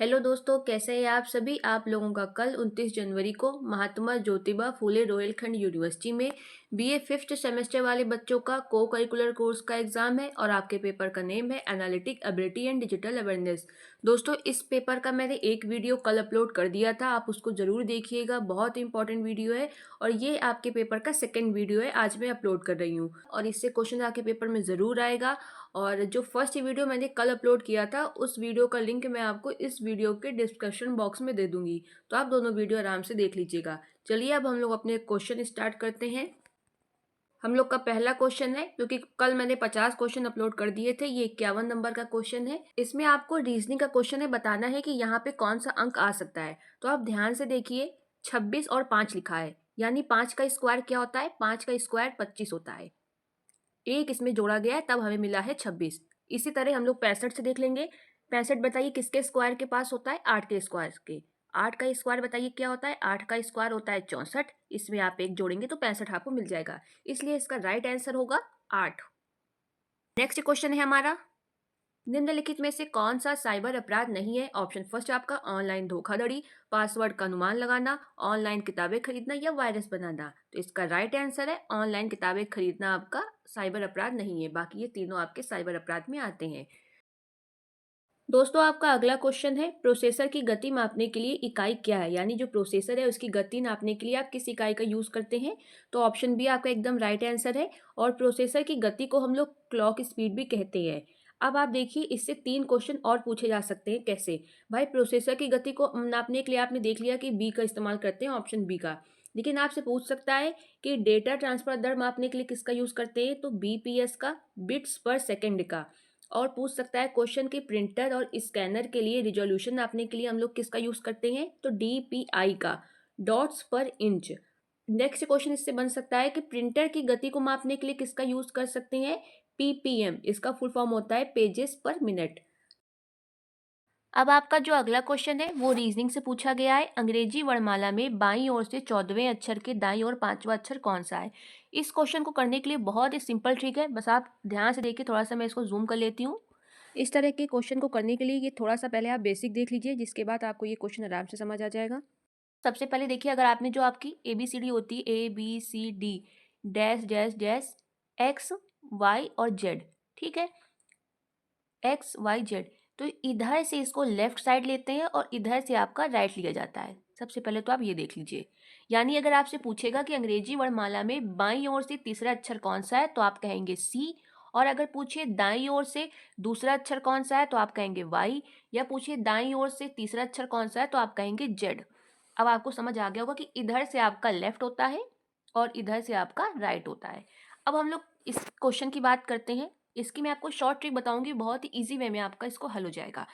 Hello दोस्तों, कैसे हैं आप सभी। आप लोगों का कल 29 जनवरी को महात्मा ज्योतिबा फूले रोहिलखंड यूनिवर्सिटी में बीए फिफ्थ सेमेस्टर वाले बच्चों का को करिकुलर कोर्स का एग्जाम है और आपके पेपर का नेम है analytic ability and digital awareness. दोस्तों, इस पेपर का मैंने एक वीडियो कल अपलोड कर दिया था, आप उसको ज़रूर देखिएगा, बहुत इंपॉर्टेंट वीडियो है। और ये आपके पेपर का सेकेंड वीडियो है, आज मैं अपलोड कर रही हूँ और इससे क्वेश्चन आपके पेपर में ज़रूर आएगा। और जो फर्स्ट वीडियो मैंने कल अपलोड किया था, उस वीडियो का लिंक मैं आपको इस वीडियो के डिस्क्रिप्शन बॉक्स में दे दूंगी, तो आप दोनों वीडियो आराम से देख लीजिएगा। चलिए अब हम लोग अपने क्वेश्चन स्टार्ट करते हैं। हम लोग का पहला क्वेश्चन है, क्योंकि कल मैंने 50 क्वेश्चन अपलोड कर दिए थे, ये 51 नंबर का क्वेश्चन है। इसमें आपको रीजनिंग का क्वेश्चन है, बताना है कि यहाँ पे कौन सा अंक आ सकता है। तो आप ध्यान से देखिए, 26 और 5 लिखा है, यानी 5 का स्क्वायर क्या होता है? 5 का स्क्वायर 25 होता है। एक इसमें जोड़ा गया है, तब हमें मिला है 26। इसी तरह हम लोग 65 से देख लेंगे। 65 बताइए किसके स्क्वायर के पास होता है? 8 के स्क्वायर के। 8 का स्क्वायर बताइए क्या होता है? 8 का स्क्वायर होता है 64। इसमें आप एक जोड़ेंगे तो 65 आपको मिल जाएगा, इसलिए इसका राइट आंसर होगा 8। नेक्स्ट क्वेश्चन है हमारा, निम्नलिखित में से कौन सा साइबर अपराध नहीं है? ऑप्शन फर्स्ट आपका ऑनलाइन धोखाधड़ी, पासवर्ड का अनुमान लगाना, ऑनलाइन किताबें खरीदना या वायरस बनाना। तो इसका राइट आंसर है ऑनलाइन किताबें खरीदना आपका साइबर अपराध नहीं है, बाकी ये तीनों आपके साइबर अपराध में आते हैं। दोस्तों, आपका अगला क्वेश्चन है, प्रोसेसर की गति मापने के लिए इकाई क्या है? यानी जो प्रोसेसर है उसकी गति नापने के लिए आप किस इकाई का यूज करते हैं? तो ऑप्शन बी आपका एकदम राइट आंसर है। और प्रोसेसर की गति को हम लोग क्लॉक स्पीड भी कहते हैं। अब आप देखिए, इससे 3 क्वेश्चन और पूछे जा सकते हैं। कैसे? भाई, प्रोसेसर की गति को नापने के लिए आपने देख लिया कि बी का इस्तेमाल करते हैं, ऑप्शन बी का। लेकिन आपसे पूछ सकता है कि डेटा ट्रांसफर दर मापने के लिए किसका यूज करते हैं? तो बीपीएस का, बिट्स पर सेकेंड का। और पूछ सकता है क्वेश्चन के प्रिंटर और स्कैनर के लिए रिजोल्यूशन नापने के लिए हम लोग किसका यूज करते हैं? तो डीपीआई का, डॉट्स पर इंच। नेक्स्ट क्वेश्चन इससे बन सकता है कि प्रिंटर की गति को मापने के लिए किसका यूज कर सकते हैं? पीपीएम, इसका फुल फॉर्म होता है पेजेस पर मिनट। अब आपका जो अगला क्वेश्चन है वो रीजनिंग से पूछा गया है। अंग्रेजी वर्णमाला में बाईं ओर से 14वें अक्षर के दाईं ओर 5वां अक्षर कौन सा है? इस क्वेश्चन को करने के लिए बहुत ही सिंपल ट्रिक है, बस आप ध्यान से देखिए। थोड़ा सा मैं इसको जूम कर लेती हूँ। इस तरह के क्वेश्चन को करने के लिए ये थोड़ा सा पहले आप बेसिक देख लीजिए, जिसके बाद आपको ये क्वेश्चन आराम से समझ आ जाएगा। सबसे पहले देखिए, अगर आपने जो आपकी ABCD होती है, ABCD dash dash dash X Y और जेड, ठीक है, XYZ, तो इधर से इसको लेफ्ट साइड लेते हैं और इधर से आपका राइट लिया जाता है। सबसे पहले तो आप ये देख लीजिए। यानी अगर आपसे पूछेगा कि अंग्रेजी वर्णमाला में बाईं ओर से तीसरा अक्षर कौन सा है, तो आप कहेंगे C। और अगर पूछे दाईं ओर से दूसरा अक्षर कौन सा है, तो आप कहेंगे Y। या पूछे दाईं ओर से तीसरा अक्षर कौन सा है, तो आप कहेंगे Z। अब आपको समझ आ गया होगा कि इधर से आपका लेफ्ट होता है और इधर से आपका राइट होता है। अब हम लोग इस क्वेश्चन की बात करते हैं। इसकी मैं आपको शॉर्ट ट्रिक बताऊंगी, बहुत ही इजी वे में आपका इसको हल हो जाएगा।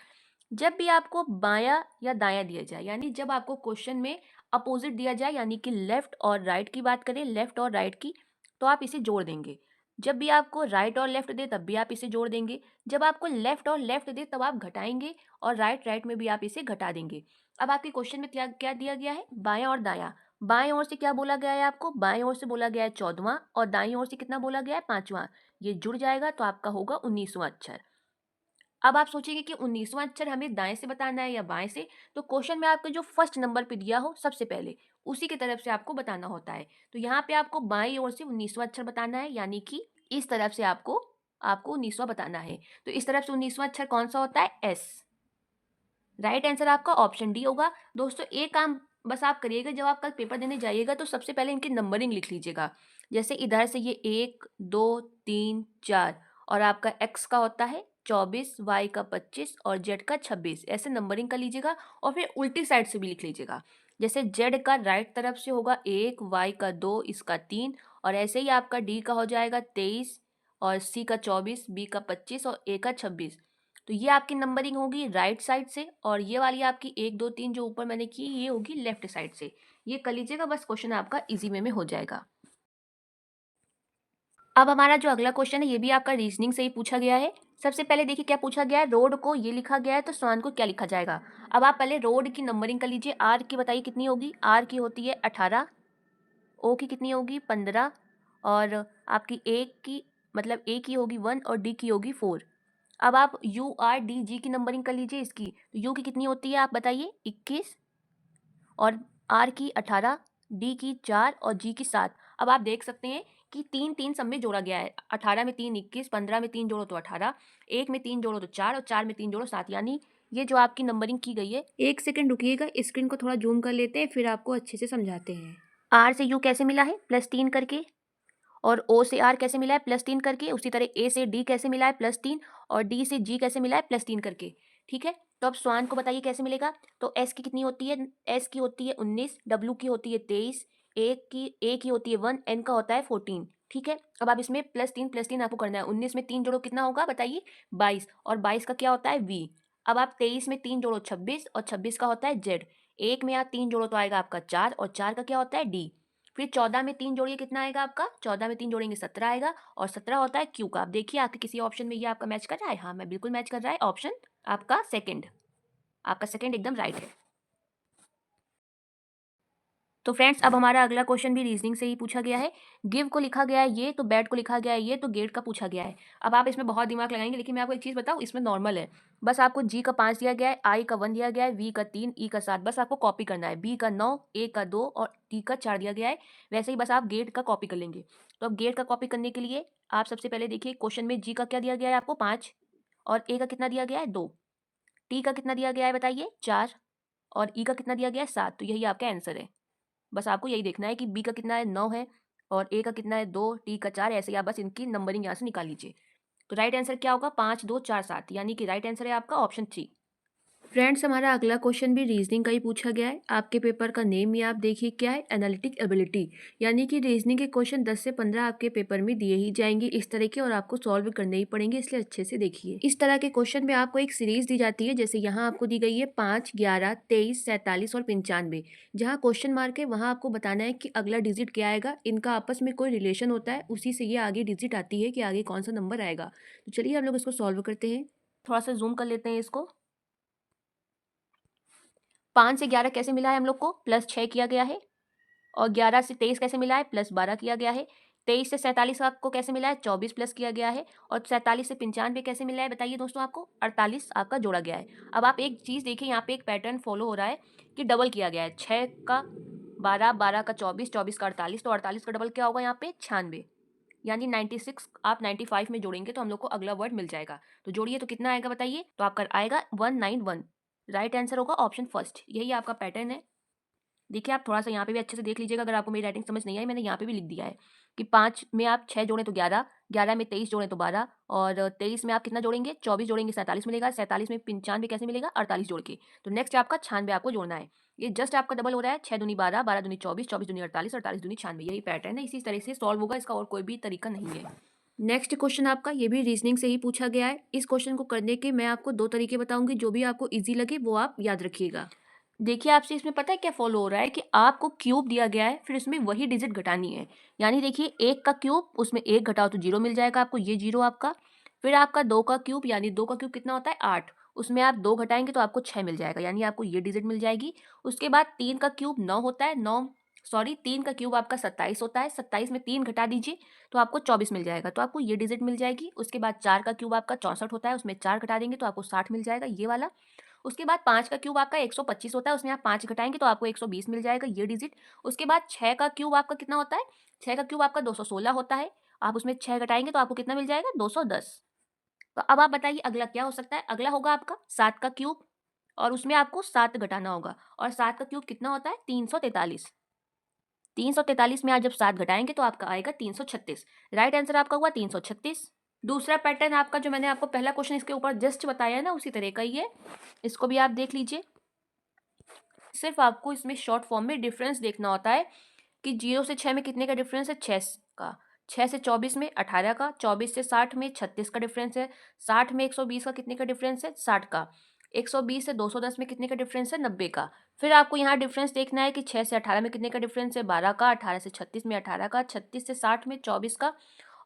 जब भी आपको बायां या दायां दिया जाए, यानी जब आपको क्वेश्चन में अपोजिट दिया जाए, यानी कि लेफ्ट और राइट की बात करें, लेफ्ट और राइट की, तो आप इसे जोड़ देंगे। जब भी आपको राइट और लेफ्ट दे, तब भी आप इसे जोड़ देंगे। जब आपको लेफ्ट और लेफ्ट दे, तब आप घटाएंगे। और राइट राइट में भी आप इसे घटा देंगे। अब आपके क्वेश्चन में क्या क्या दिया गया है? बायां और दायां। बाएं ओर से क्या बोला गया है आपको? बाएं ओर से बोला गया है 14वां, और दाईं ओर से कितना बोला गया है? 5वां। ये जुड़ जाएगा तो आपका होगा 19वां अक्षर। अब आप सोचेंगे कि 19वां अक्षर हमें दाएं से बताना है या बाएं से? तो क्वेश्चन में आपको जो फर्स्ट नंबर पे दिया हो सबसे पहले, उसी की तरफ से आपको बताना होता है। तो यहाँ पे आपको बाईं ओर से 19वां अक्षर बताना है, यानी कि इस तरफ से आपको आपको 19वां बताना है। तो इस तरफ से 19वां अक्षर कौन सा होता है? एस। राइट आंसर आपका ऑप्शन डी होगा। दोस्तों, एक काम बस आप करिएगा, जब आप कल पेपर देने जाइएगा तो सबसे पहले इनकी नंबरिंग लिख लीजिएगा। जैसे इधर से ये 1 2 3 4, और आपका एक्स का होता है 24, वाई का 25 और जेड का 26, ऐसे नंबरिंग कर लीजिएगा। और फिर उल्टी साइड से भी लिख लीजिएगा। जैसे जेड का राइट तरफ से होगा 1, वाई का 2, इसका 3, और ऐसे ही आपका डी का हो जाएगा 23, और सी का 24, बी का 25 और ए का 26। तो ये आपकी नंबरिंग होगी राइट साइड से, और ये वाली आपकी 1 2 3 जो ऊपर मैंने की, ये होगी लेफ्ट साइड से। ये कर लीजिएगा, बस क्वेश्चन आपका इजी वे में हो जाएगा। अब हमारा जो अगला क्वेश्चन है, ये भी आपका रीजनिंग से ही पूछा गया है। सबसे पहले देखिए क्या पूछा गया है, रोड को ये लिखा गया है, तो स्वान को क्या लिखा जाएगा? अब आप पहले रोड की नंबरिंग कर लीजिए। आर की बताइए कितनी होगी? आर की होती है 18, ओ की कितनी होगी? 15, और आपकी ए की मतलब ए की होगी 1 और डी की होगी 4। अब आप यू आर डी जी की नंबरिंग कर लीजिए इसकी। तो यू की कितनी होती है आप बताइए, 21, और आर की 18, डी की 4 और जी की 7। अब आप देख सकते हैं कि 3-3 सब में जोड़ा गया है। 18 में 3 21, 15 में 3 जोड़ो तो 18, 1 में 3 जोड़ो तो 4 और 4 में 3 जोड़ो 7, यानी ये जो आपकी नंबरिंग की गई है। एक सेकंड रुकिएगा, स्क्रीन को थोड़ा जूम कर लेते हैं, फिर आपको अच्छे से समझाते हैं। आर से यू कैसे मिला है, +3 करके, और ओ से आर कैसे मिला है, +3 करके। उसी तरह ए से डी कैसे मिला है, +3, और डी से जी कैसे मिला है, +3 करके। ठीक है, तो अब स्वान को बताइए कैसे मिलेगा। तो एस की कितनी होती है, एस की होती है 19, डब्ल्यू की होती है 23, ए की होती है 1, एन का होता है 14। ठीक है, अब आप इसमें +3 आपको करना है। 19 में 3 जोड़ो कितना होगा बताइए, 22, और 22 का क्या होता है वी। अब आप 23 में 3 जोड़ो 26, और 26 का होता है जेड। 1 में आप 3 जोड़ो तो आएगा आपका 4, और 4 का क्या होता है डी। फिर 14 में 3 जोड़िए कितना आएगा आपका, 14 में 3 जोड़ेंगे 17 आएगा, और 17 होता है क्यू का। आप देखिए आपके किसी ऑप्शन में ये आपका मैच कर रहा है, हाँ मैं बिल्कुल मैच कर रहा है, ऑप्शन आपका सेकंड, आपका सेकंड एकदम राइट है। तो फ्रेंड्स अब हमारा अगला क्वेश्चन भी रीजनिंग से ही पूछा गया है। गिव को लिखा गया है ये, तो बैट को लिखा गया है ये, तो गेट का पूछा गया है। अब आप इसमें बहुत दिमाग लगाएंगे, लेकिन मैं आपको एक चीज़ बताऊँ, इसमें नॉर्मल है। बस आपको जी का 5 दिया गया है, आई का 1 दिया गया है, वी का 3, ई का 7, बस आपको कॉपी करना है। बी का 9, ए का 2 और टी का 4 दिया गया है। वैसे ही बस आप गेट का कॉपी कर लेंगे। तो अब गेट का कॉपी करने के लिए आप सबसे पहले देखिए क्वेश्चन में जी का क्या दिया गया है आपको, 5, और ए का कितना दिया गया है, 2, टी का कितना दिया गया है बताइए, 4, और ई का कितना दिया गया है, 7। तो यही आपका आंसर है। बस आपको यही देखना है कि बी का कितना है, 9 है, और ए का कितना है, 2, टी का 4, ऐसे ही आप बस इनकी नंबरिंग यहाँ से निकाल लीजिए। तो राइट आंसर क्या होगा, 5 2 4 7, यानी कि राइट आंसर है आपका ऑप्शन 3। फ्रेंड्स हमारा अगला क्वेश्चन भी रीजनिंग का ही पूछा गया है। आपके पेपर का नेम ही आप देखिए क्या है, एनालिटिक एबिलिटी, यानी कि रीजनिंग के क्वेश्चन 10 से 15 आपके पेपर में दिए ही जाएंगे इस तरह के, और आपको सॉल्व करने ही पड़ेंगे, इसलिए अच्छे से देखिए। इस तरह के क्वेश्चन में आपको एक सीरीज दी जाती है, जैसे यहाँ आपको दी गई है 5 11 23 47 और 95। जहाँ क्वेश्चन मार्क है वहाँ आपको बताना है कि अगला डिजिट क्या आएगा, इनका आपस में कोई रिलेशन होता है, उसी से ये आगे डिजिट आती है कि आगे कौन सा नंबर आएगा। तो चलिए हम लोग इसको सॉल्व करते हैं। थोड़ा सा जूम कर लेते हैं इसको। 5 से 11 कैसे मिला है हम लोग को, +6 किया गया है, और 11 से 23 कैसे मिला है, +12 किया गया है। 23 से 47 आपको कैसे मिला है, 24 प्लस किया गया है, और 47 से 95 कैसे मिला है बताइए दोस्तों आपको, 48 आपका जोड़ा गया है। अब आप एक चीज़ देखिए, यहाँ पे एक पैटर्न फॉलो हो रहा है कि डबल किया गया है, 6 का 12, 12 का 24, 24 का 48, तो 48 का डबल क्या होगा यहाँ पे, 96, यानी 96 आप 95 में जोड़ेंगे तो हम लोग को अगला वर्ड मिल जाएगा। तो जोड़िए तो कितना आएगा बताइए, तो आपका आएगा 191। राइट आंसर होगा ऑप्शन फर्स्ट, यही आपका पैटर्न है। देखिए आप थोड़ा सा यहाँ पे भी अच्छे से देख लीजिएगा, अगर आपको मेरी राइटिंग समझ नहीं आई, मैंने यहाँ पे भी लिख दिया है कि 5 में आप 6 जोड़ें तो 11, 11 में 23 जोड़ें तो 12, और 23 में आप कितना जोड़ेंगे, 24 जोड़ेंगे 47 मिलेगा, 47 में 95 कैसे मिलेगा, 48 जोड़ के। तो नेक्स्ट आपका 96 आपको जोड़ना है। ये जस्ट आपका डबल हो रहा है, 6 दूनी 12, 12 दूनी 24, 24 दूनी 48, 48 दूनी 96, यही पैटर्न है, इसी तरह से सॉल्व होगा, इसका और कोई भी तरीका नहीं है। नेक्स्ट क्वेश्चन आपका ये भी रीजनिंग से ही पूछा गया है। इस क्वेश्चन को करने के मैं आपको 2 तरीके बताऊंगी, जो भी आपको ईजी लगे वो आप याद रखिएगा। देखिए आपसे इसमें पता है क्या फॉलो हो रहा है कि आपको क्यूब दिया गया है, फिर उसमें वही डिजिट घटानी है। यानी देखिए 1 का क्यूब, उसमें 1 घटाओ तो 0 मिल जाएगा आपको, ये 0 आपका। फिर आपका 2 का क्यूब, यानी 2 का क्यूब कितना होता है, 8, उसमें आप 2 घटाएंगे तो आपको 6 मिल जाएगा, यानी आपको ये डिजिट मिल जाएगी। उसके बाद 3 का क्यूब 9 होता है, 9 सॉरी 3 का क्यूब आपका 27 होता है, 27 में 3 घटा दीजिए तो आपको 24 मिल जाएगा, तो आपको ये डिजिट मिल जाएगी। उसके बाद 4 का क्यूब आपका 64 होता है, उसमें 4 घटा देंगे तो आपको 60 मिल जाएगा, ये वाला। उसके बाद 5 का क्यूब आपका 125 होता है, उसमें आप 5 घटाएँगे तो आपको 120 मिल जाएगा, ये डिजिट। उसके बाद 6 का क्यूब आपका कितना होता है? 6 का क्यूब आपका 216 होता है, आप उसमें 6 घटाएँगे तो आपको कितना मिल जाएगा? 210। तो अब आप बताइए अगला क्या हो सकता है? अगला होगा आपका 7 का क्यूब, और उसमें आपको 7 घटाना होगा, और 7 का क्यूब कितना होता है? 343। 343 में आप जब 7 घटाएँगे तो आपका आएगा 336। राइट आंसर आपका हुआ 336। दूसरा पैटर्न आपका, जो मैंने आपको पहला क्वेश्चन इसके ऊपर जस्ट बताया है ना, उसी तरह का ही है। इसको भी आप देख लीजिए। सिर्फ आपको इसमें शॉर्ट फॉर्म में डिफरेंस देखना होता है कि 0 से 6 में कितने का डिफरेंस है, 6 का। 6 से 24 में 18 का, 24 से 60 में 36 का डिफरेंस है, 60 में 120 का कितने का डिफरेंस है, 60 का। 120 से 210 में कितने का डिफरेंस है, 90 का। फिर आपको यहाँ डिफरेंस देखना है कि 6 से 18 में कितने का डिफरेंस है, 12 का, 18 से 36 में 18 का, 36 से 60 में 24 का,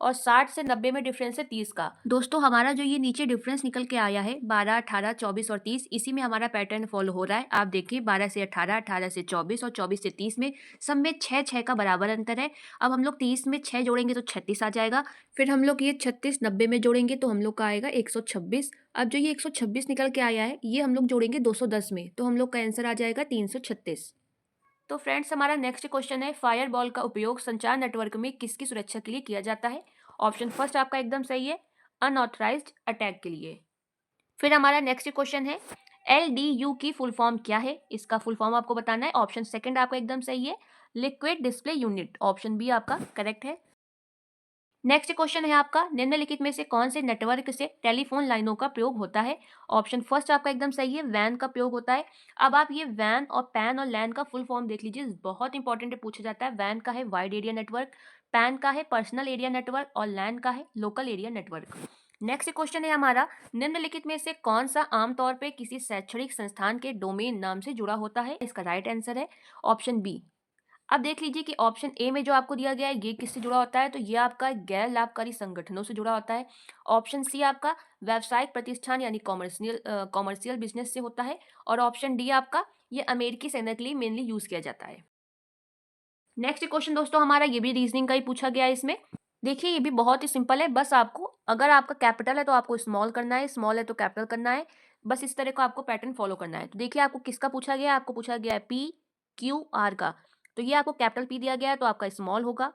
और 60 से 90 में डिफरेंस है 30 का। दोस्तों हमारा जो ये नीचे डिफरेंस निकल के आया है 12, 18, 24 और 30, इसी में हमारा पैटर्न फॉलो हो रहा है। आप देखिए 12 से 18, 18 से 24 और 24 से 30 में सब में 6 का बराबर अंतर है। अब हम लोग 30 में 6 जोड़ेंगे तो 36 आ जाएगा। फिर हम लोग ये 36 90 में जोड़ेंगे तो हम लोग का आएगा 126। अब जो ये 126 निकल के आया है ये हम लोग जोड़ेंगे 210 में तो हम लोग का आंसर आ जाएगा 336। तो फ्रेंड्स हमारा नेक्स्ट क्वेश्चन है, फायर बॉल का उपयोग संचार नेटवर्क में किसकी सुरक्षा के लिए किया जाता है? ऑप्शन फर्स्ट आपका एकदम सही है, अनऑथराइज्ड अटैक के लिए। फिर हमारा नेक्स्ट क्वेश्चन है, LDU की फुल फॉर्म क्या है? इसका फुल फॉर्म आपको बताना है। ऑप्शन सेकंड आपका एकदम सही है, liquid display unit. Option B आपका करेक्ट है। नेक्स्ट क्वेश्चन है आपका, निम्नलिखित में से कौन से नेटवर्क से टेलीफोन लाइनों का प्रयोग होता है? ऑप्शन फर्स्ट आपका एकदम सही है, वैन का प्रयोग होता है। अब आप ये वैन और पैन और लैन का फुल फॉर्म देख लीजिए, बहुत इंपॉर्टेंट है, पूछा जाता है। वैन का है वाइड एरिया नेटवर्क, पैन का है पर्सनल एरिया नेटवर्क और लैन का है local area network. Next question है हमारा, निम्नलिखित में से कौन सा आमतौर पर किसी शैक्षणिक संस्थान के डोमेन नाम से जुड़ा होता है? इसका राइट आंसर है ऑप्शन बी। अब देख लीजिए कि ऑप्शन ए में जो आपको दिया गया है ये किससे जुड़ा होता है, तो ये आपका गैर लाभकारी संगठनों से जुड़ा होता है। ऑप्शन सी आपका व्यावसायिक प्रतिष्ठान यानी कॉमर्शियल बिजनेस से होता है। और ऑप्शन डी आपका ये अमेरिकी सेना के लिए मेनली यूज किया जाता है। नेक्स्ट क्वेश्चन दोस्तों हमारा ये भी रीजनिंग का ही पूछा गया है। इसमें देखिए ये भी बहुत ही सिंपल है, बस आपको अगर आपका कैपिटल है तो आपको स्मॉल करना है, स्मॉल है तो कैपिटल करना है, बस इस तरह का आपको पैटर्न फॉलो करना है। तो देखिए आपको किसका पूछा गया है, आपको पूछा गया है PQR का। तो ये आपको कैपिटल P दिया गया है तो आपका स्मॉल होगा,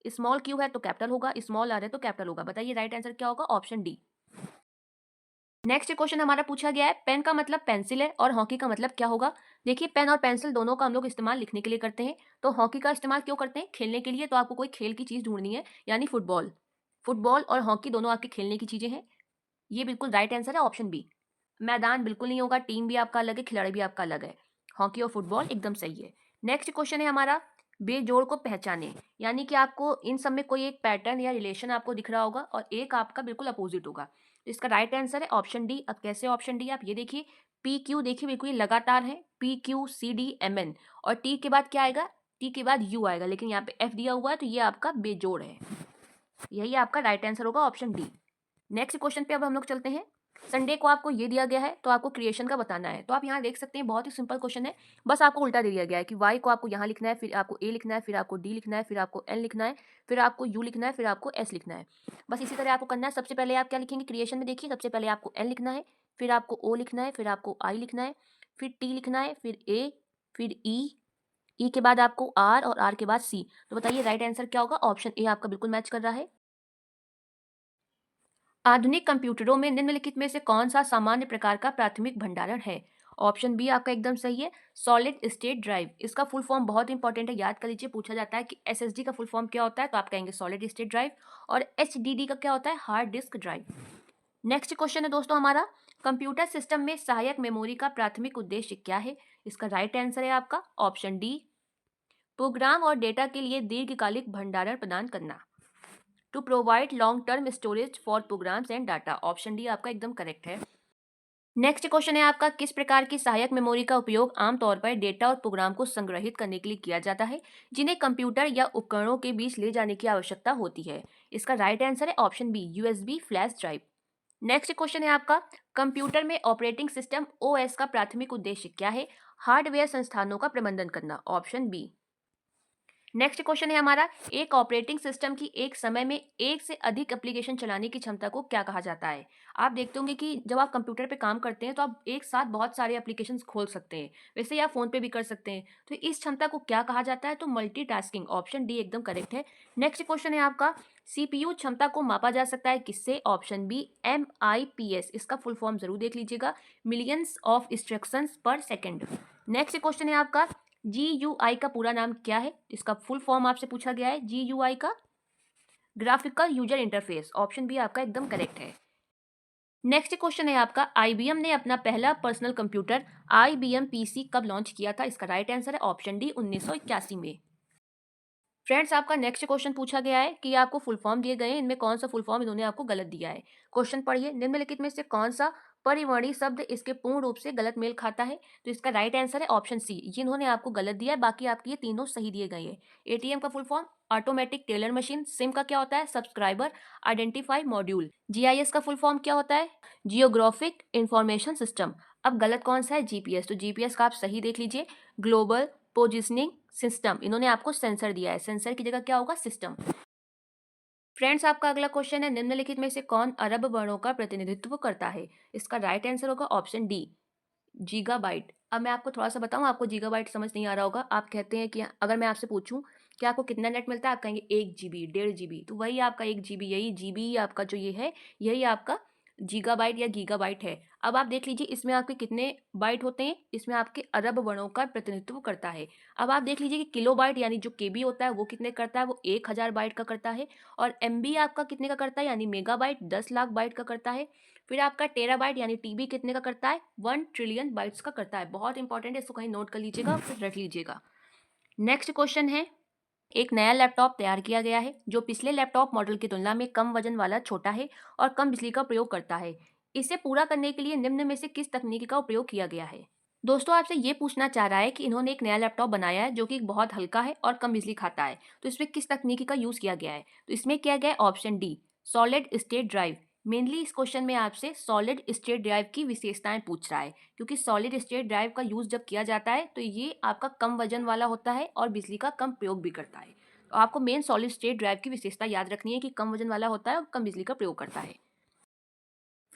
स्मॉल Q है तो कैपिटल होगा, स्मॉल R है तो कैपिटल होगा। बताइए राइट आंसर क्या होगा? Option D. नेक्स्ट क्वेश्चन हमारा पूछा गया है, पेन का मतलब पेंसिल है और हॉकी का मतलब क्या होगा? देखिए पेन और पेंसिल दोनों का हम लोग इस्तेमाल लिखने के लिए करते हैं, तो हॉकी का इस्तेमाल क्यों करते हैं? खेलने के लिए। तो आपको कोई खेल की चीज ढूंढनी है, यानी फुटबॉल। फुटबॉल और हॉकी दोनों आपके खेलने की चीजें हैं। ये बिल्कुल राइट आंसर है ऑप्शन बी। मैदान बिल्कुल नहीं होगा, टीम भी आपका अलग है, खिलाड़ी भी आपका अलग है। हॉकी और फुटबॉल एकदम सही है। नेक्स्ट क्वेश्चन है हमारा, बेजोड़ को पहचाने, यानी कि आपको इन सब में कोई एक पैटर्न या रिलेशन आपको दिख रहा होगा और एक आपका बिल्कुल अपोजिट होगा। तो इसका राइट आंसर है ऑप्शन डी। अब कैसे ऑप्शन डी? आप ये देखिए PQ, देखिए बिल्कुल ये लगातार है, PQCDMN और टी के बाद क्या आएगा? टी के बाद यू आएगा, लेकिन यहाँ पे F दिया हुआ है तो ये आपका बेजोड़ है। यही आपका राइट आंसर होगा ऑप्शन डी। नेक्स्ट क्वेश्चन पे अब हम लोग चलते हैं। संडे को आपको ये दिया गया है तो आपको क्रिएशन का बताना है। तो आप यहाँ देख सकते हैं बहुत ही सिंपल क्वेश्चन है, बस आपको उल्टा दे दिया गया है कि वाई को आपको यहाँ लिखना है, फिर आपको ए लिखना है, फिर आपको डी लिखना है, फिर आपको एन लिखना है, फिर आपको यू लिखना है, फिर आपको एस लिखना है। बस इसी तरह आपको करना है। सबसे पहले आप क्या लिखेंगे क्रिएशन में? देखिए सबसे पहले आपको एन लिखना है, फिर आपको ओ लिखना है, फिर आपको आई लिखना है, फिर टी लिखना है, फिर ए, फिर ई के बाद आपको आर और आर के बाद सी। तो बताइए राइट आंसर क्या होगा? ऑप्शन ए आपका बिल्कुल मैच कर रहा है। आधुनिक कंप्यूटरों में निम्नलिखित में से कौन सा सामान्य प्रकार का प्राथमिक भंडारण है? ऑप्शन बी आपका एकदम सही है, सॉलिड स्टेट ड्राइव। इसका फुल फॉर्म बहुत इंपॉर्टेंट है, याद कर लीजिए, पूछा जाता है कि SSD का फुल फॉर्म क्या होता है, तो आप कहेंगे सॉलिड स्टेट ड्राइव। और HDD का क्या होता है? Hard disk drive. Next question है दोस्तों हमारा, कंप्यूटर सिस्टम में सहायक मेमोरी का प्राथमिक उद्देश्य क्या है? इसका राइट आंसर है आपका ऑप्शन डी, प्रोग्राम और डेटा के लिए दीर्घकालिक भंडारण प्रदान करना। To provide long term storage for programs and data. Option D आपका एकदम करेक्ट है। नेक्स्ट क्वेश्चन है आपका, किस प्रकार की सहायक मेमोरी का उपयोग आमतौर पर डेटा और प्रोग्राम को संग्रहित करने के लिए किया जाता है जिन्हें कंप्यूटर या उपकरणों के बीच ले जाने की आवश्यकता होती है? इसका राइट आंसर है option B, USB flash drive. Next question है आपका, कंप्यूटर में ऑपरेटिंग सिस्टम OS का प्राथमिक उद्देश्य क्या है? हार्डवेयर संस्थानों का प्रबंधन करना। Option B. नेक्स्ट क्वेश्चन है हमारा, एक ऑपरेटिंग सिस्टम की एक समय में एक से अधिक एप्लीकेशन चलाने की क्षमता को क्या कहा जाता है? आप देखते होंगे कि जब आप कंप्यूटर पे काम करते हैं तो आप एक साथ बहुत सारे एप्लीकेशंस खोल सकते हैं, वैसे ही आप फोन पे भी कर सकते हैं। तो इस क्षमता को क्या कहा जाता है? तो मल्टीटास्किंग। ऑप्शन डी एकदम करेक्ट है। नेक्स्ट क्वेश्चन है आपका, CPU क्षमता को मापा जा सकता है किससे? Option B, MIPS। इसका फुल फॉर्म जरूर देख लीजिएगा, millions of instructions per second. Next question है आपका, GUI का पूरा नाम क्या है? इसका फुल फॉर्म आपसे पूछा गया है, GUI का graphical user interface. Option B आपका एकदम करेक्ट है। नेक्स्ट क्वेश्चन है आपका, IBM ने अपना पहला पर्सनल कंप्यूटर IBM PC कब लॉन्च किया था? इसका राइट आंसर है ऑप्शन डी, 1981 में। फ्रेंड्स आपका नेक्स्ट क्वेश्चन पूछा गया है कि आपको फुल फॉर्म दिए गए हैं, इनमें कौन सा फुल फॉर्म इन्होंने आपको गलत दिया है। क्वेश्चन पढ़िए, निम्नलिखित में से कौन सा परिवर्णी शब्द इसके पूर्ण रूप से गलत मेल खाता है? तो इसका राइट आंसर है ऑप्शन सी, ये इन्होंने आपको गलत दिया है, बाकी आपके ये तीनों सही दिए गए हैं। ATM का full form automatic teller machine. SIM का क्या होता है? Subscriber identify module. जीआईएस का फुल फॉर्म क्या होता है? Geographic information system. अब गलत कौन सा है? जीपीएस। तो जीपीएस का आप सही देख लीजिए, ग्लोबल पोजिशनिंग सिस्टम। इन्होंने आपको सेंसर दिया है, सेंसर की जगह क्या होगा? सिस्टम। फ्रेंड्स, आपका अगला क्वेश्चन है, निम्नलिखित में से कौन अरब वर्णों का प्रतिनिधित्व करता है? इसका राइट आंसर होगा ऑप्शन डी, गीगाबाइट। अब मैं आपको थोड़ा सा बताऊं, आपको गीगाबाइट समझ नहीं आ रहा होगा। आप कहते हैं कि अगर मैं आपसे पूछूं कि आपको कितना नेट मिलता है, आप कहेंगे 1 GB, 1.5 GB। तो वही आपका 1 GB, यही जीबी आपका जो ये है, यही आपका गीगाबाइट या गीगाबाइट है। अब आप देख लीजिए इसमें आपके कितने बाइट होते हैं, इसमें आपके अरब वर्णों का प्रतिनिधित्व करता है। अब आप देख लीजिए कि किलोबाइट यानी जो केबी होता है वो कितने करता है? वो 1000 बाइट का करता है। और एमबी आपका कितने का करता है? यानी मेगाबाइट 10 लाख बाइट का करता है। फिर आपका टेराबाइट यानी टीबी कितने का करता है? 1 ट्रिलियन बाइट्स का करता है। बहुत इंपॉर्टेंट है, इसको कहीं नोट कर लीजिएगा, फिर रख लीजिएगा। नेक्स्ट क्वेश्चन है, एक नया लैपटॉप तैयार किया गया है जो पिछले लैपटॉप मॉडल की तुलना में कम वजन वाला, छोटा है और कम बिजली का प्रयोग करता है। इसे पूरा करने के लिए निम्न में से किस तकनीक का उपयोग किया गया है? दोस्तों, आपसे ये पूछना चाह रहा है कि इन्होंने एक नया लैपटॉप बनाया है जो कि बहुत हल्का है और कम बिजली खाता है, तो इसमें किस तकनीकी का यूज किया गया है? तो इसमें किया गया है option D, solid state drive. Mainly इस क्वेश्चन में आपसे सॉलिड स्टेट ड्राइव की विशेषताएं पूछ रहा है, क्योंकि सॉलिड स्टेट ड्राइव का यूज जब किया जाता है तो ये आपका कम वजन वाला होता है और बिजली का कम प्रयोग भी करता है। तो आपको मेन सॉलिड स्टेट ड्राइव की विशेषता याद रखनी है कि कम वजन वाला होता है और कम बिजली का प्रयोग करता है।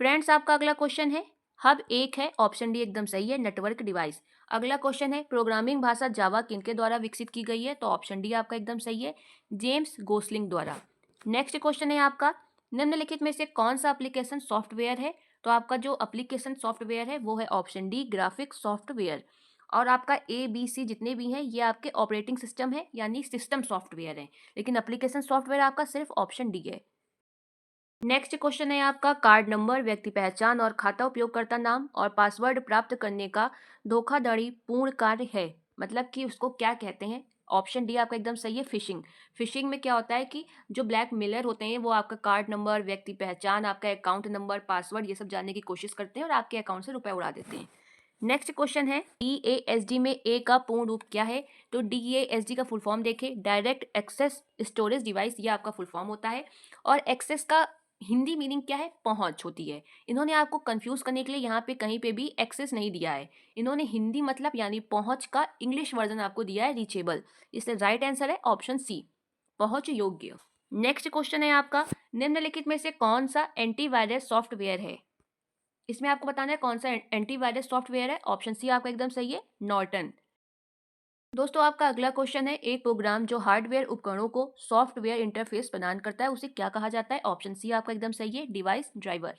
फ्रेंड्स, आपका अगला क्वेश्चन है, हब एक है, ऑप्शन डी एकदम सही है, नेटवर्क डिवाइस। अगला क्वेश्चन है, प्रोग्रामिंग भाषा जावा किनके द्वारा विकसित की गई है? तो ऑप्शन डी आपका एकदम सही है, जेम्स गोसलिंग द्वारा। नेक्स्ट क्वेश्चन है आपका, निम्नलिखित में से कौन सा एप्लीकेशन सॉफ्टवेयर है? तो आपका जो एप्लीकेशन सॉफ्टवेयर है वो है ऑप्शन डी, ग्राफिक सॉफ्टवेयर। और आपका ए बी सी जितने भी हैं ये आपके ऑपरेटिंग सिस्टम है, यानी सिस्टम सॉफ्टवेयर है, लेकिन एप्लीकेशन सॉफ्टवेयर आपका सिर्फ ऑप्शन डी है। नेक्स्ट क्वेश्चन है आपका, कार्ड नंबर, व्यक्ति पहचान और खाता उपयोगकर्ता नाम और पासवर्ड प्राप्त करने का धोखाधड़ी पूर्ण कार्य है, मतलब कि उसको क्या कहते हैं? ऑप्शन डी आपका एकदम सही है, फिशिंग। फिशिंग में क्या होता है कि जो ब्लैक मेलर होते हैं वो आपका कार्ड नंबर, व्यक्ति पहचान, आपका अकाउंट नंबर, पासवर्ड ये सब जानने की कोशिश करते हैं और आपके अकाउंट से रुपए उड़ा देते हैं। नेक्स्ट क्वेश्चन है, DASD में ए का पूर्ण रूप क्या है? तो DASD का फुल फॉर्म देखें, डायरेक्ट एक्सेस स्टोरेज डिवाइस, ये आपका फुल फॉर्म होता है। और एक्सेस का हिंदी मीनिंग क्या है? पहुंच होती है। इन्होंने आपको कंफ्यूज करने के लिए यहाँ पे कहीं पे भी एक्सेस नहीं दिया है, इन्होंने हिंदी मतलब यानी पहुंच का इंग्लिश वर्जन आपको दिया है, रीचेबल। इसलिए राइट आंसर है ऑप्शन सी, पहुंच योग्य। नेक्स्ट क्वेश्चन है आपका, निम्नलिखित में से कौन सा एंटीवायरस सॉफ्टवेयर है? इसमें आपको बताना है कौन सा एंटीवायरस सॉफ्टवेयर है। ऑप्शन सी आपका एकदम सही है, नॉर्टन। दोस्तों, आपका अगला क्वेश्चन है, एक प्रोग्राम जो हार्डवेयर उपकरणों को सॉफ्टवेयर इंटरफेस प्रदान करता है उसे क्या कहा जाता है? ऑप्शन सी आपका एकदम सही है, डिवाइस ड्राइवर।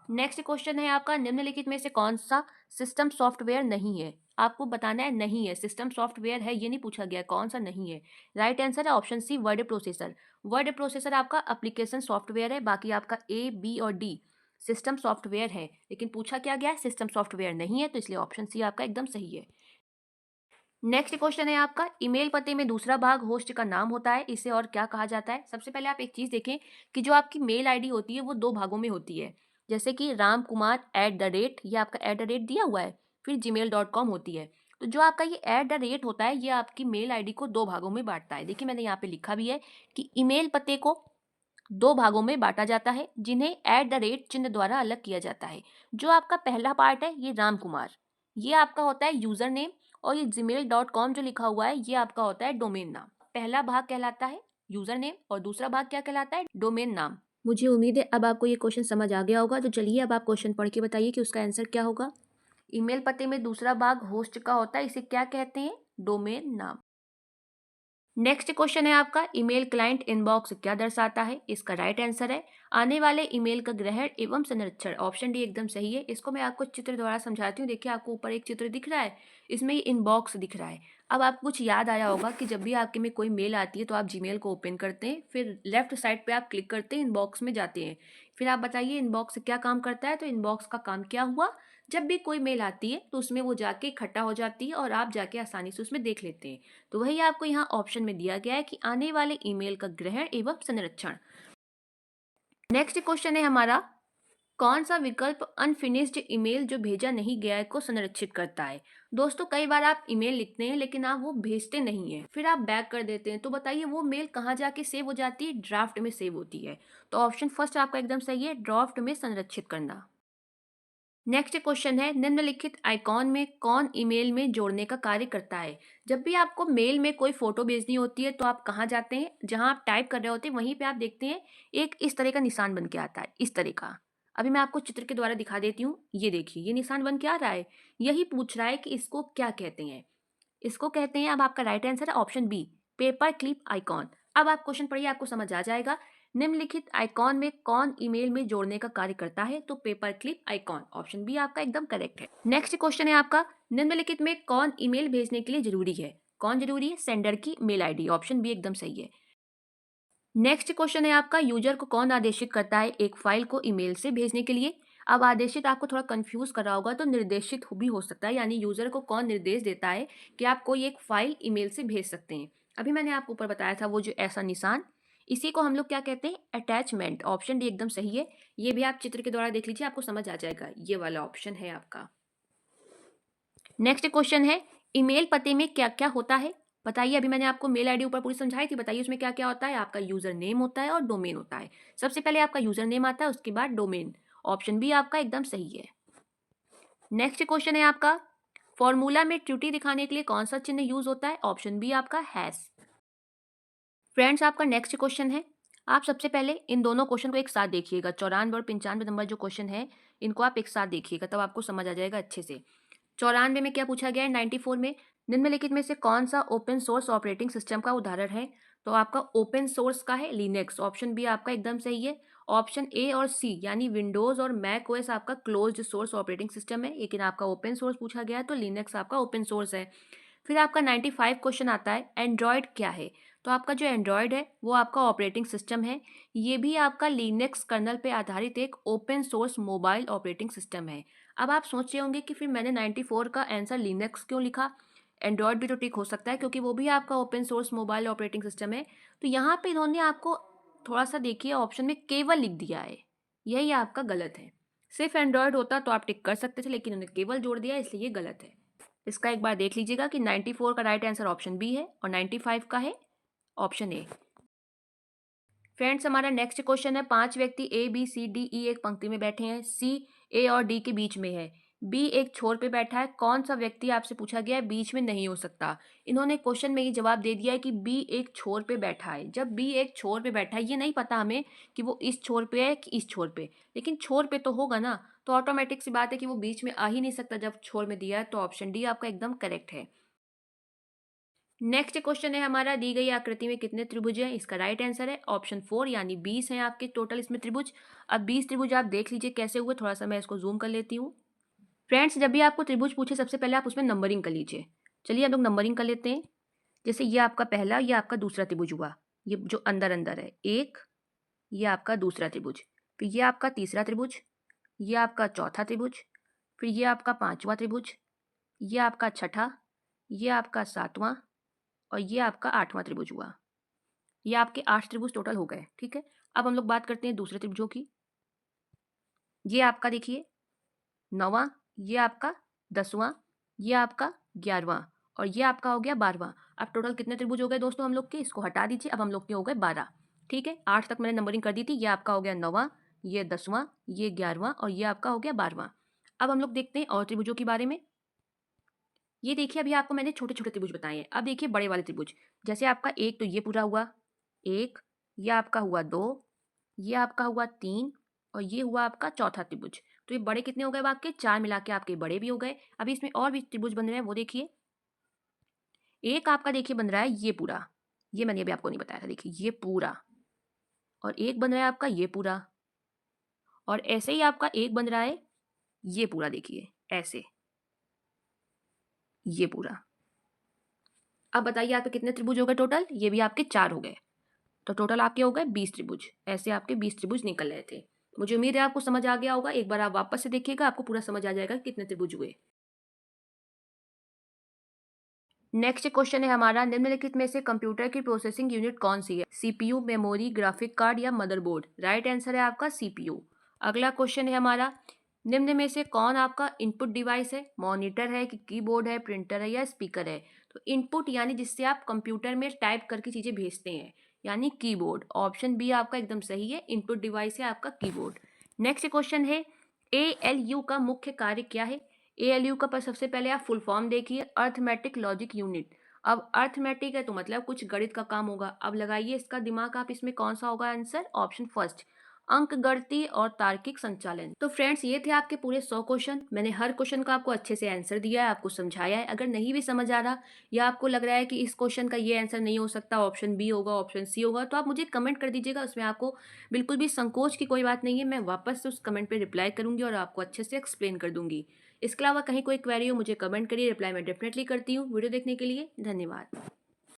नेक्स्ट क्वेश्चन है आपका, निम्नलिखित में से कौन सा सिस्टम सॉफ्टवेयर नहीं है? आपको बताना है नहीं है, सिस्टम सॉफ्टवेयर है ये नहीं पूछा गया, कौन सा नहीं है। राइट आंसर है option C, word processor. Word processor आपका एप्लीकेशन सॉफ्टवेयर है, बाकी आपका ए बी और डी सिस्टम सॉफ्टवेयर है, लेकिन पूछा क्या गया है? सिस्टम सॉफ्टवेयर नहीं है, तो इसलिए ऑप्शन सी आपका एकदम सही है। नेक्स्ट क्वेश्चन है आपका, ईमेल पते में दूसरा भाग होस्ट का नाम होता है, इसे और क्या कहा जाता है? सबसे पहले आप एक चीज देखें कि जो आपकी मेल आईडी होती है वो दो भागों में होती है, जैसे कि ramkumar@, ये आपका @ दिया हुआ है, फिर gmail.com होती है। तो जो आपका ये @ होता है ये आपकी मेल आईडी को दो भागों में बांटता है। देखिए मैंने यहाँ पे लिखा भी है कि ईमेल पते को दो भागों में बांटा जाता है जिन्हें चिन्ह द्वारा अलग किया जाता है। जो आपका पहला पार्ट है ये राम कुमार, ये आपका होता है यूजर नेम, और ये gmail.com जो लिखा हुआ है ये आपका होता है डोमेन नाम। पहला भाग कहलाता है यूजर नेम और दूसरा भाग क्या कहलाता है? डोमेन नाम। मुझे उम्मीद है अब आपको ये क्वेश्चन समझ आ गया होगा, तो चलिए अब आप क्वेश्चन पढ़ के बताइए कि उसका आंसर क्या होगा। ईमेल पते में दूसरा भाग होस्ट का होता है, इसे क्या कहते हैं? डोमेन नाम। नेक्स्ट क्वेश्चन है आपका, ईमेल क्लाइंट इनबॉक्स क्या दर्शाता है? इसका राइट आंसर है आने वाले ईमेल का ग्रहण एवं संरक्षण। ऑप्शन डी एकदम सही है। इसको मैं आपको चित्र द्वारा समझाती हूँ। देखिए आपको ऊपर एक चित्र दिख रहा है, इसमें ये इनबॉक्स दिख रहा है। अब आपको कुछ याद आया होगा कि जब भी आपके में कोई मेल आती है तो आप जीमेल को ओपन करते हैं, फिर लेफ्ट साइड पे आप क्लिक करते हैं, इनबॉक्स में जाते हैं। फिर आप बताइए इनबॉक्स क्या काम करता है? तो इनबॉक्स का काम क्या हुआ, जब भी कोई मेल आती है तो उसमें वो जाके इकट्ठा हो जाती है और आप जाके आसानी से उसमें देख लेते हैं। तो वही आपको यहाँ ऑप्शन में दिया गया है कि आने वाले ईमेल का ग्रहण एवं संरक्षण। नेक्स्ट क्वेश्चन है हमारा, कौन सा विकल्प अनफिनिश्ड ईमेल जो भेजा नहीं गया है को संरक्षित करता है? दोस्तों, कई बार आप ईमेल लिखते हैं लेकिन आप वो भेजते नहीं हैं, फिर आप बैक कर देते हैं, तो बताइए वो मेल कहाँ जाके सेव हो जाती है? ड्राफ्ट में सेव होती है। तो ऑप्शन फर्स्ट आपका एकदम सही है, ड्राफ्ट में संरक्षित करना। नेक्स्ट क्वेश्चन है, निम्नलिखित आइकॉन में कौन ईमेल में जोड़ने का कार्य करता है? जब भी आपको मेल में कोई फोटो भेजनी होती है तो आप कहाँ जाते हैं? जहां आप टाइप कर रहे होते हैं वहीं पे आप देखते हैं एक इस तरह का निशान बन के आता है, इस तरह का। अभी मैं आपको चित्र के द्वारा दिखा देती हूँ। ये देखिए, ये निशान बन के आ रहा है। यही पूछ रहा है कि इसको क्या कहते हैं। इसको कहते हैं, अब आपका राइट आंसर है option B, paper clip icon. अब आप क्वेश्चन पढ़िए, आपको समझ आ जाएगा। निम्नलिखित आइकॉन में कौन ईमेल में जोड़ने का कार्य करता है? तो paper clip icon, option B आपका एकदम करेक्ट है। नेक्स्ट क्वेश्चन है आपका, निम्नलिखित में कौन ईमेल भेजने के लिए जरूरी है? कौन जरूरी है? सेंडर की मेल आईडी, ऑप्शन बी एकदम सही है। नेक्स्ट क्वेश्चन है आपका, यूजर को कौन आदेशित करता है एक फाइल को ईमेल से भेजने के लिए? अब आदेशित आपको थोड़ा कंफ्यूज कर रहा होगा, तो निर्देशित भी हो सकता है, यानी यूजर को कौन निर्देश देता है कि आप कोई एक फाइल ईमेल से भेज सकते हैं। अभी मैंने आपको ऊपर बताया था वो जो ऐसा निशान, इसी को हम लोग क्या कहते हैं? अटैचमेंट, ऑप्शन डी एकदम सही है। ये भी आप चित्र के द्वारा देख लीजिए, आपको समझ आ जाएगा। ये वाला ऑप्शन है आपका। नेक्स्ट क्वेश्चन है, ईमेल पते में क्या क्या होता है? बताइए, अभी मैंने आपको मेल आईडी ऊपर पूरी समझाई थी, बताइए उसमें क्या क्या होता है? आपका यूजर नेम होता है और डोमेन होता है। सबसे पहले आपका यूजर नेम आता है, उसके बाद डोमेन, ऑप्शन बी आपका एकदम सही है। नेक्स्ट क्वेश्चन है आपका, फॉर्मूला में त्रुटि दिखाने के लिए कौन सा चिन्ह यूज होता है? ऑप्शन बी आपका हैश। फ्रेंड्स, आपका नेक्स्ट क्वेश्चन है, आप सबसे पहले इन दोनों क्वेश्चन को एक साथ देखिएगा। 94 और 95 नंबर जो क्वेश्चन है, इनको आप एक साथ देखिएगा, तब आपको समझ आ जाएगा अच्छे से। 94 में क्या पूछा गया है? 94 में, निम्नलिखित में से कौन सा ओपन सोर्स ऑपरेटिंग सिस्टम का उदाहरण है? तो आपका ओपन सोर्स का है लिनक्स, ऑप्शन बी आपका एकदम सही है। ऑप्शन ए और सी यानी विंडोज और मैक ओएस आपका क्लोज्ड सोर्स ऑपरेटिंग सिस्टम है, लेकिन आपका ओपन सोर्स पूछा गया है तो लिनक्स आपका ओपन सोर्स है। फिर आपका 95 क्वेश्चन आता है, एंड्रॉयड क्या है? तो आपका जो एंड्रॉयड है वो आपका ऑपरेटिंग सिस्टम है। ये भी आपका लिनक्स कर्नल पे आधारित एक open source mobile operating system है। अब आप सोच रहे होंगे कि फिर मैंने 94 का आंसर लिनक्स क्यों लिखा? एंड्रॉयड भी तो ठीक हो सकता है, क्योंकि वो भी आपका open source mobile operating system है। तो यहाँ पे इन्होंने आपको थोड़ा सा देखिए ऑप्शन में केवल लिख दिया है, यही आपका गलत है। सिर्फ एंड्रॉयड होता तो आप टिक कर सकते थे, लेकिन उन्होंने केवल जोड़ दिया, इसलिए ये गलत है। इसका एक बार देख लीजिएगा कि 94 का राइट आंसर ऑप्शन बी है और 95 का है ऑप्शन ए। फ्रेंड्स, हमारा नेक्स्ट क्वेश्चन है, 5 व्यक्ति A B C D E एक पंक्ति में बैठे हैं, सी ए और डी के बीच में है, बी एक छोर पे बैठा है, कौन सा व्यक्ति आपसे पूछा गया है बीच में नहीं हो सकता? इन्होंने क्वेश्चन में ये जवाब दे दिया है कि बी एक छोर पे बैठा है। जब बी एक छोर पे बैठा है, ये नहीं पता हमें कि वो इस छोर पे है कि इस छोर पे, लेकिन छोर पे तो होगा ना, तो ऑटोमेटिक सी बात है कि वो बीच में आ ही नहीं सकता जब छोर में दिया है, तो ऑप्शन डी आपका एकदम करेक्ट है। नेक्स्ट क्वेश्चन है हमारा, दी गई आकृति में कितने त्रिभुज हैं? इसका राइट आंसर है ऑप्शन 4 यानी 20 हैं आपके टोटल इसमें त्रिभुज। अब 20 त्रिभुज आप देख लीजिए कैसे हुए, थोड़ा सा मैं इसको जूम कर लेती हूँ। फ्रेंड्स, जब भी आपको त्रिभुज पूछे सबसे पहले आप उसमें नंबरिंग कर लीजिए। चलिए हम लोग नंबरिंग कर लेते हैं। जैसे ये आपका पहला, ये आपका दूसरा त्रिभुज हुआ, ये जो अंदर अंदर है एक, ये आपका दूसरा त्रिभुज, फिर ये आपका तीसरा त्रिभुज, ये आपका चौथा त्रिभुज, फिर ये आपका पांचवा त्रिभुज, ये आपका छठा, ये आपका सातवां और ये आपका आठवां त्रिभुज हुआ। ये आपके 8 त्रिभुज टोटल हो गए, ठीक है। अब हम लोग बात करते हैं दूसरे त्रिभुजों की। ये आपका देखिए 9वां, ये आपका 10वां, ये आपका 11वां और ये आपका हो गया 12वां। अब टोटल कितने त्रिभुज हो गए दोस्तों हम लोग के? इसको हटा दीजिए, अब हम लोग के हो गए 12, ठीक है। 8 तक मैंने नंबरिंग कर दी थी, ये आपका हो गया 9वां, ये 10वां, ये 11वां और ये आपका हो गया 12वां। अब हम लोग देखते हैं और त्रिभुजों के बारे में। ये देखिए, अभी आपको मैंने छोटे छोटे त्रिभुज बताए हैं, अब देखिए बड़े वाले त्रिभुज। जैसे आपका एक, तो ये पूरा हुआ एक, ये आपका हुआ दो, ये आपका हुआ तीन और ये हुआ आपका चौथा त्रिभुज। तो ये बड़े कितने हो गए? आपके चार मिला के आपके बड़े भी हो गए। अभी इसमें और भी त्रिभुज बन रहे हैं, वो देखिए। एक आपका देखिए बन रहा है ये पूरा, ये मैंने अभी आपको नहीं बताया था, देखिए ये पूरा। और एक बन रहा है आपका ये पूरा, और ऐसे ही आपका एक बन रहा है ये पूरा, देखिए ऐसे, ये पूरा। अब बताइए आपके कितने त्रिभुज हो गए टोटल? ये भी आपके चार हो गए। तो टोटल आपके हो गए 20 त्रिभुज। ऐसे आपके 20 त्रिभुज निकल रहे थे। मुझे उम्मीद है आपको समझ आ गया होगा। एक बार आप वापस से देखिएगा, आपको पूरा समझ आ जाएगा कि कितने त्रिभुज हुए। नेक्स्ट क्वेश्चन है हमारा, निम्नलिखित में से कंप्यूटर की प्रोसेसिंग यूनिट कौन सी है? सीपीयू, मेमोरी, ग्राफिक कार्ड या मदरबोर्ड? राइट आंसर है आपका सीपीयू। अगला क्वेश्चन है हमारा, निम्न में से कौन आपका इनपुट डिवाइस है? मॉनिटर है कि कीबोर्ड है, प्रिंटर है या स्पीकर है? तो इनपुट यानी जिससे आप कंप्यूटर में टाइप करके चीज़ें भेजते हैं, यानी कीबोर्ड। ऑप्शन बी आपका एकदम सही है, इनपुट डिवाइस है आपका कीबोर्ड। नेक्स्ट क्वेश्चन है, एएलयू का मुख्य कार्य क्या है? एएलयू का पर सबसे पहले आप फुल फॉर्म देखिए, अर्थमेटिक लॉजिक यूनिट। अब अर्थमेटिक है तो मतलब कुछ गणित का काम होगा। अब लगाइए इसका दिमाग आप, इसमें कौन सा होगा आंसर? ऑप्शन फर्स्ट, अंक गणितीय और तार्किक संचालन। तो फ्रेंड्स ये थे आपके पूरे 100 क्वेश्चन। मैंने हर क्वेश्चन का आपको अच्छे से आंसर दिया है, आपको समझाया है। अगर नहीं भी समझ आ रहा या आपको लग रहा है कि इस क्वेश्चन का ये आंसर नहीं हो सकता, ऑप्शन बी होगा, ऑप्शन सी होगा, तो आप मुझे कमेंट कर दीजिएगा। उसमें आपको बिल्कुल भी संकोच की कोई बात नहीं है, मैं वापस से उस कमेंट पे रिप्लाई करूंगी और आपको अच्छे से एक्सप्लेन कर दूंगी। इसके अलावा कहीं कोई क्वेरी हो मुझे कमेंट करिए, रिप्लाई मैं डेफिनेटली करती हूँ। वीडियो देखने के लिए धन्यवाद।